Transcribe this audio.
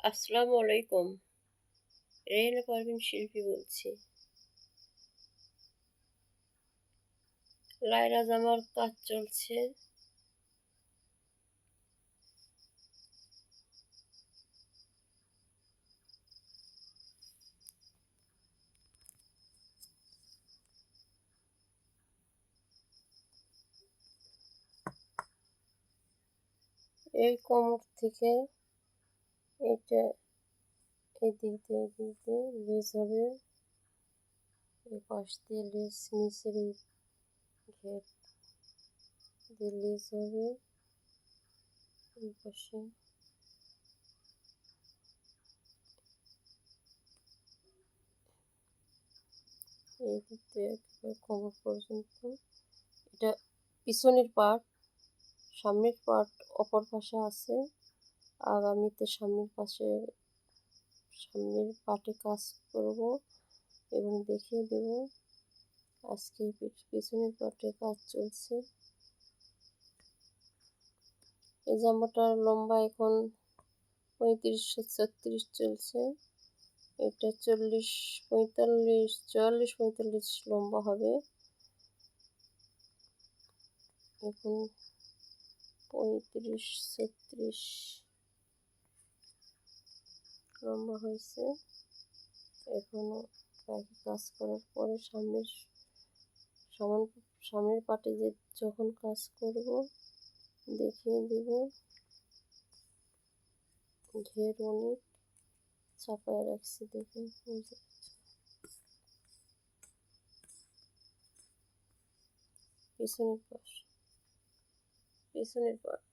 আসসালামু আলাইকুম। রেহেনা পারভীন শিল্পী বলছি। লায়লা জামার কাজ চলছে। এই কোমর থেকে এটা এদিক দিয়ে লেস হবে। এই পাশ দিয়ে লেস, নিচের এই ঘের দিয়ে লেস হবে। এই পাশে এই দিক দিয়ে একেবারে কোমর পর্যন্ত। এটা পিছনের পার্ট, সামনের পার্ট অপর পাশে আছে। আগামীতে সামনের পার্টে কাজ করব এবং দেখিয়ে দেব। আজকে পিছনের পার্টে কাজ চলছে। এই জামাটার লম্বা এখন 35-36 চলছে। এটা 44-45 লম্বা হবে। এখন 35-36 লম্বা হয়েছে। এখনো বাকি কাজ করার পরে সামনের পার্টে যখন কাজ করব দেখিয়ে দেব। ঘের অনেক চাপায় রাখছি, দেখে বুঝে। পিছনের পাশ, পিছনের পাট